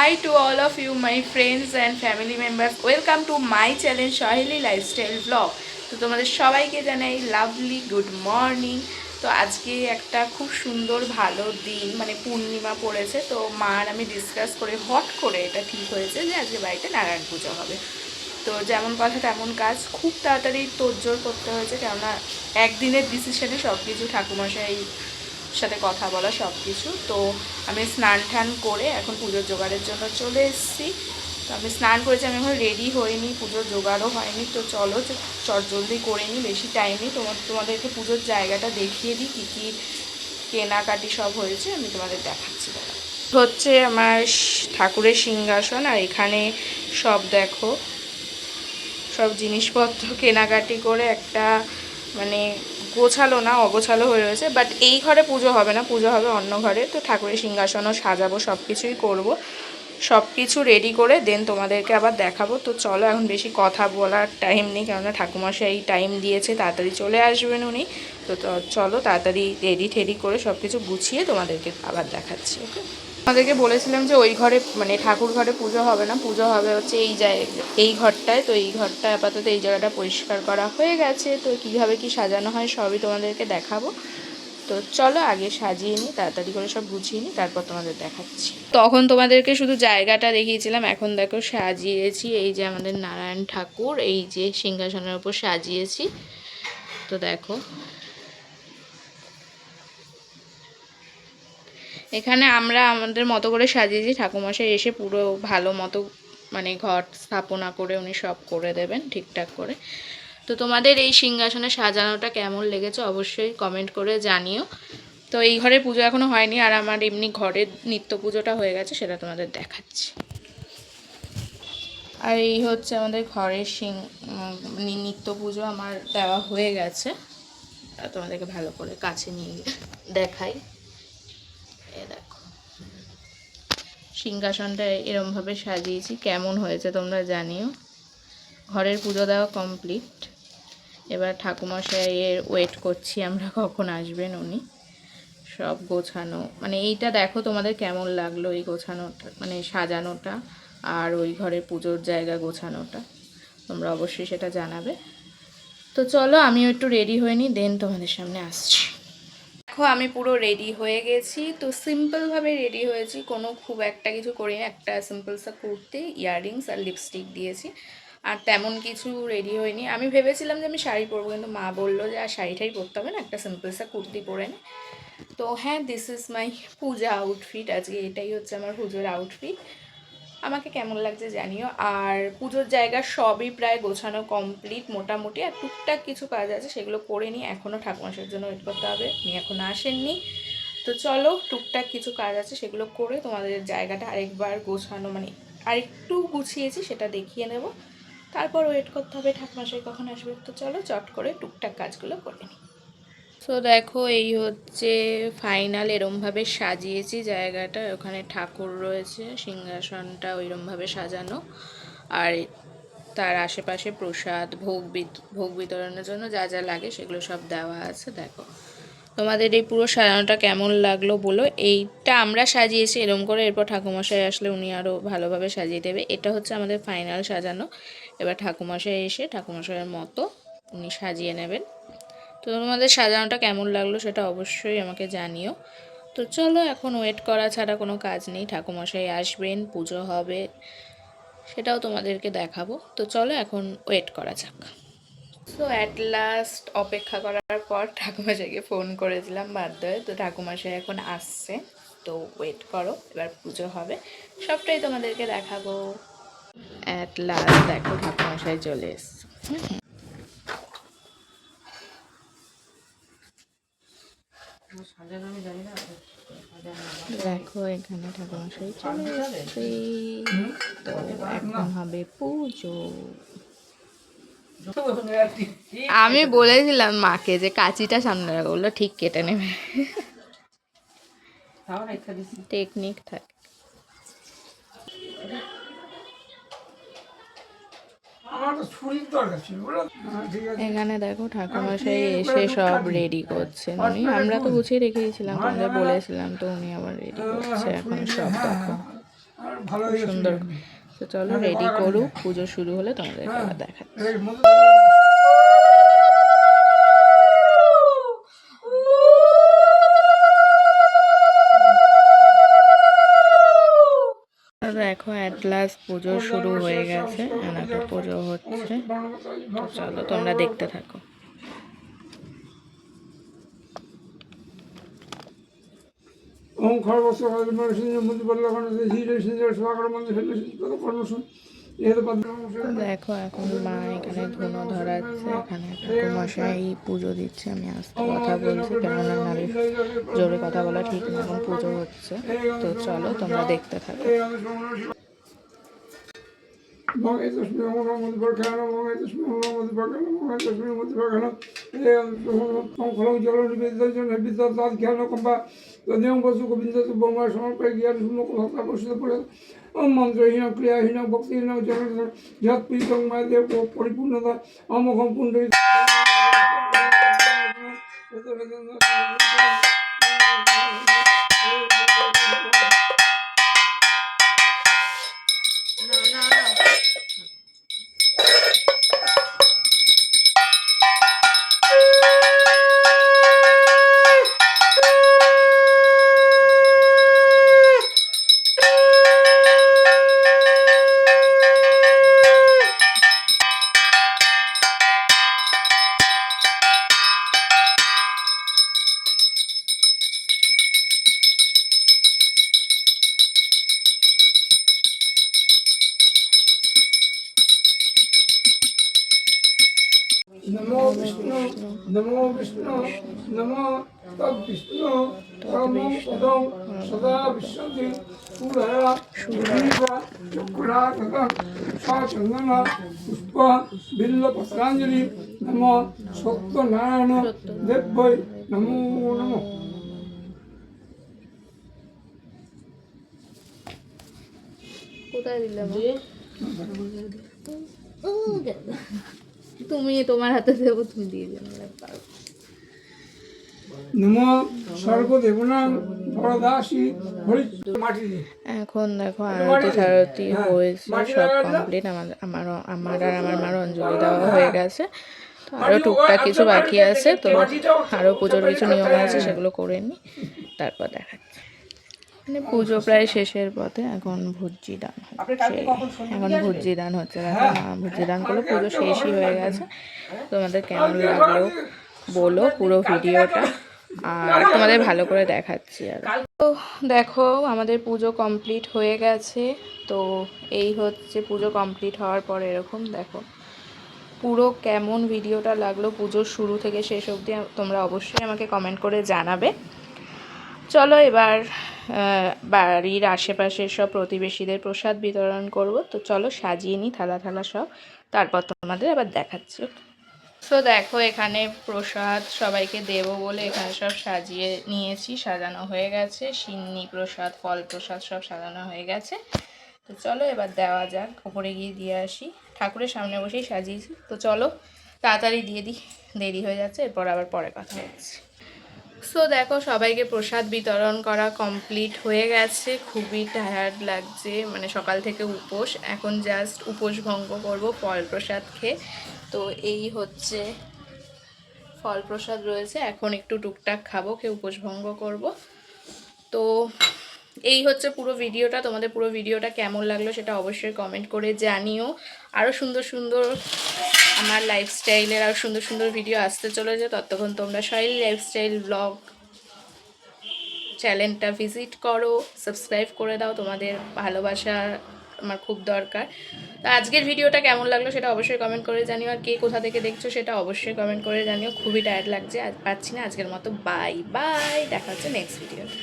Hi to all of you, my friends and family members. Welcome to my channel Soheli Lifestyle Vlog. তো তোমাদের সবাইকে জানাই lovely good morning. তো আজকে একটা খুব সুন্দর ভালো দিন, মানে পূর্ণিমা পড়েছে। তো মা আর আমি ডিসকাস করে হট করে এটা ঠিক হয়েছে যে আজকে বাড়িতে নারায়ণ পুজো হবে। তো যেমন কথা তেমন কাজ, খুব তাড়াতাড়ি তোড়জোড় করতে হয়েছে, কেননা একদিনের ডিসিশনে সব কিছু ঠাকুমশাই সাথে কথা বলা সব কিছু। তো আমি স্নান টান করে এখন পুজোর জোগাড়ের জন্য চলে এসেছি। তো আমি স্নান করেছি, আমি এখন রেডি হইনি, পুজোর জোগাড়ও হয়নি। তো চলো চটজলদি করে নিই, বেশি টাইমই তোমাদেরকে পুজোর জায়গাটা দেখিয়ে দিই, কী কী কেনাকাটি সব হয়েছে আমি তোমাদের দেখাচ্ছি। হচ্ছে আমার ঠাকুরের সিংহাসন, আর এখানে সব দেখো সব জিনিসপত্র কেনাকাটি করে একটা মানে গোছালো না অগোছালো হয়ে রয়েছে। বাট এই ঘরে পুজো হবে না, পুজো হবে অন্য ঘরে। তো ঠাকুরের সিংহাসনও সাজাবো, সব কিছুই করবো, সব কিছু রেডি করে দেন তোমাদেরকে আবার দেখাবো। তো চলো, এখন বেশি কথা বলার টাইম নেই, কেননা ঠাকুমশাই টাইম দিয়েছে, তাড়াতাড়ি চলে আসবেন উনি। তো চলো তাড়াতাড়ি রেডি ঠেডি করে সব কিছু গুছিয়ে তোমাদেরকে আবার দেখাচ্ছি। ওকে, আমাদেরকে বলেছিলাম যে ওই ঘরে মানে ঠাকুর ঘরে পুজো হবে না, পুজো হবে হচ্ছে এই ঘরটায়। তো এই ঘরটা আপাতত এই জায়গাটা পরিষ্কার করা হয়ে গেছে। তো কীভাবে কি সাজানো হয় সবই তোমাদেরকে দেখাবো। তো চলো আগে সাজিয়ে নিই, তাড়াতাড়ি করে সব গুছিয়ে নিই, তারপর তোমাদের দেখাচ্ছি। তখন তোমাদেরকে শুধু জায়গাটা দেখিয়েছিলাম, এখন দেখো সাজিয়েছি। এই যে আমাদের নারায়ণ ঠাকুর, এই যে সিংহাসনের উপর সাজিয়েছি। তো দেখো এখানে আমরা আমাদের মতো করে সাজিয়েছি, ঠাকুমশাই এসে পুরো ভালো মতো মানে ঘর স্থাপনা করে উনি সব করে দেবেন ঠিকঠাক করে। তো তোমাদের এই সিংহাসনে সাজানোটা কেমন লেগেছে অবশ্যই কমেন্ট করে জানিও। তো এই ঘরে পুজো এখনও হয়নি, আর আমার এমনি ঘরের নিত্য পুজোটা হয়ে গেছে, সেটা তোমাদের দেখাচ্ছি। আর এই হচ্ছে আমাদের ঘরের নিত্য পুজো আমার দেওয়া হয়ে গেছে। তোমাদেরকে ভালো করে কাছে নিয়ে দেখাই। এ দেখো সিংহাসনটা এরমভাবে সাজিয়েছি, কেমন হয়েছে তোমরা জানিও। ঘরের পুজো দেওয়া কমপ্লিট, এবার ঠাকুমশাইয়ের ওয়েট করছি আমরা, কখন আসবেন উনি। সব গোছানো, মানে এইটা দেখো তোমাদের কেমন লাগলো এই গোছানোটা, মানে সাজানোটা, আর ওই ঘরে পুজোর জায়গা গোছানোটা, তোমরা অবশ্যই সেটা জানাবে। তো চলো আমিও একটু রেডি হয়ে নিই, দেন তোমাদের সামনে আসছি। দেখো আমি পুরো রেডি হয়ে গেছি। তো সিম্পলভাবে রেডি হয়েছি, কোনো খুব একটা কিছু করিনি। একটা সিম্পল সা কুর্তি, ইয়াররিংস আর লিপস্টিক দিয়েছি, আর তেমন কিছু রেডি হয়নি। আমি ভেবেছিলাম যে আমি শাড়ি পরবো, কিন্তু মা বললো যে আর শাড়ি ঠাড়ি পরতে হবে না, একটা সিম্পল সা কুর্তি পরে নে। তো হ্যাঁ, this is my Puja outfit. আজকে এটাই হচ্ছে আমার পুজোর আউটফিট। আমাকে কেমন লাগছে জানিও। আর পুজোর জায়গা সবই প্রায় গোছানো কমপ্লিট মোটামুটি, আর টুকটাক কিছু কাজ আছে সেগুলো করে নিই। এখনও ঠাকুরমশাইয়ের জন্য ওয়েট করতে হবে, উনি এখনও আসেননি। তো চলো টুকটাক কিছু কাজ আছে সেগুলো করে তোমাদের জায়গাটা আরেকবার গোছানো, মানে আরেকটু গুছিয়েছি সেটা দেখিয়ে নেব, তারপর ওয়েট করতে হবে ঠাকুরমশাই কখন আসবে। তো চলো চট করে টুকটাক কাজগুলো করে নিই। তো দেখো এই হচ্ছে ফাইনাল, এরমভাবে সাজিয়েছি জায়গাটা। ওখানে ঠাকুর রয়েছে, সিংহাসনটা ওইরমভাবে সাজানো, আর তার আশেপাশে প্রসাদ ভোগ বিতরণের জন্য যা যা লাগে সেগুলো সব দেওয়া আছে। দেখো তোমাদের এই পুরো সাজানোটা কেমন লাগলো বলো। এইটা আমরা সাজিয়েছি এরম করে, এরপর ঠাকুমশাই আসলে উনি আরও ভালোভাবে সাজিয়ে দেবে। এটা হচ্ছে আমাদের ফাইনাল সাজানো। এবার ঠাকুমশাই এসে ঠাকুমশাইয়ের মতো উনি সাজিয়ে নেবেন। তো তোমাদের সাজানোটা কেমন লাগলো সেটা অবশ্যই আমাকে জানিও। তো চলো এখন ওয়েট করা ছাড়া কোনো কাজ নেই, ঠাকুমশাই আসবেন, পুজো হবে, সেটাও তোমাদেরকে দেখাবো। তো চলো এখন ওয়েট করা যাক। সো অ্যাট লাস্ট অপেক্ষা করার পর ঠাকুমশাইকে ফোন করেছিলাম বাধ্য হয়ে। তো ঠাকুমশাই এখন আসছে, তো ওয়েট করো, এবার পুজো হবে, সবটাই তোমাদেরকে দেখাবো। অ্যাট লাস্ট দেখো ঠাকুমশাই চলে এসছে। দেখো এখানে ঠাকুরমশাই চলে এসেছে, তো এখন হবে পুজো। আমি বলেছিলাম মাকে যে কাঁচিটা সামনে রাখো, বললো ঠিক কেটে নেবে, টেকনিক থাকে। এখানে দেখো ঠাকুরমশাই এসে সব রেডি করছেন উনি, আমরা তো গুছিয়ে রেখে দিয়েছিলাম, তোমাদের বলেছিলাম, তো উনি আবার রেডি করছে এখন সব। দেখো সুন্দর। তো চলো রেডি করুক, পুজো শুরু হলে তোমাদেরকে আবার দেখাচ্ছি। দেখো অ্যাট লাস্ট পুজো শুরু হয়ে গেছে, এনাকে পুজো হচ্ছে। তো চলো তোমরা দেখতে থাকো। ওম খড়বস্ত মন্দির দেখো এখন মা এখানে ধুনো ধরাচ্ছে, এখানে ঠাকুরমশাই পুজো দিচ্ছে। আমি আস্তে কথা বলছি, কেননা নারী জোরে কথা বলা ঠিক না, এখন পুজো হচ্ছে। তো চলো তোমরা দেখতে থাকো। মন্ত্রহীন ক্রিয়াহীন ভক্তিহীন যৎপ্রীতং মাদেব পরিপূর্ণতা অমোঘম পুণ্ডরী नमो विष्णु नमो तद विष्णु तमो पदं सदा विश्वति पूरया शुभ्रा चक्रा तथा साचंदन पुष्प बिल्व पत्रांजलि नमो सत्यनारायण देवय नमो नमो। কোথায় দিলে তুমি? তোমার হাতে দেবো, তুমি দিয়ে দেবে। নমো সর্বদেবনাং বরদাসী মাটি। এখন দেখো আরতি ঠারতি হয়েছে, সব কমপ্লিট। আমার আর আমার মার অঞ্জলি দেওয়া হয়ে গেছে। তো আরও টুকটাক কিছু বাকি আছে, তো আরও পুজোর কিছু নিয়ম আছে, সেগুলো করে নিই, তারপর দেখাচ্ছি। মানে পুজো প্রায় শেষের পথে, এখন ভুজি দান হচ্ছে। ভুজি দান হচ্ছে, দেখো মা ভুজি দান করলো। পুজো শেষই হয়ে গেছে। তোমাদের কেমন লাগলো বলো পুরো ভিডিওটা, আর তোমাদের ভালো করে দেখাচ্ছি। আর তো দেখো আমাদের পুজো কমপ্লিট হয়ে গেছে। তো এই হচ্ছে পুজো কমপ্লিট হওয়ার পর এরকম দেখো পুরো কেমন ভিডিওটা লাগলো পুজোর শুরু থেকে শেষ অবধি তোমরা অবশ্যই আমাকে কমেন্ট করে জানাবে। চলো এবার বাড়ির আশেপাশে সব প্রতিবেশীদের প্রসাদ বিতরণ করব। তো চলো সাজিয়ে নিই থালা থালা সব, তারপর তোমাদের আবার দেখাচ্ছি। তো দেখো এখানে প্রসাদ সবাইকে দেবো বলে এখানে সব সাজিয়ে নিয়েছি, সাজানো হয়ে গেছে। সিন্নি প্রসাদ, ফল প্রসাদ সব সাজানো হয়ে গেছে। তো চলো এবার দেওয়া যাক, ওপরে গিয়ে দিয়ে আসি। ঠাকুরের সামনে বসেই সাজিয়েছি। তো চলো তাড়াতাড়ি দিয়ে দিই, দেরি হয়ে যাচ্ছে, এরপর আবার পরে কথা হচ্ছে। সো দেখো সবাইকে প্রসাদ বিতরণ করা কমপ্লিট হয়ে গেছে। খুবই টায়ার্ড লাগছে, মানে সকাল থেকে উপোস, এখন জাস্ট উপোস ভঙ্গ করব ফল প্রসাদ খেয়ে। তো এই হচ্ছে ফল প্রসাদ রয়েছে, এখন একটু টুকটাক খাবো, খেয়ে উপোস ভঙ্গ করব। তো এই হচ্ছে পুরো ভিডিওটা। তোমাদের পুরো ভিডিওটা কেমন লাগলো সেটা অবশ্যই কমেন্ট করে জানিও। আরও সুন্দর সুন্দর আমার লাইফস্টাইলের আরও সুন্দর সুন্দর ভিডিও আসতে চলেছে। ততক্ষণ তোমরা শৈলী লাইফস্টাইল ব্লগ চ্যানেলটা ভিজিট করো, সাবস্ক্রাইব করে দাও, তোমাদের ভালোবাসা আমার খুব দরকার। তো আজকের ভিডিওটা কেমন লাগলো সেটা অবশ্যই কমেন্ট করে জানিও, আর কে কোথা থেকে দেখছো সেটা অবশ্যই কমেন্ট করে জানিও। খুবই টায়ার্ড লাগছে, আজ পাচ্ছি না। আজকের মতো বাই বাই, দেখা হচ্ছে নেক্সট ভিডিওতে।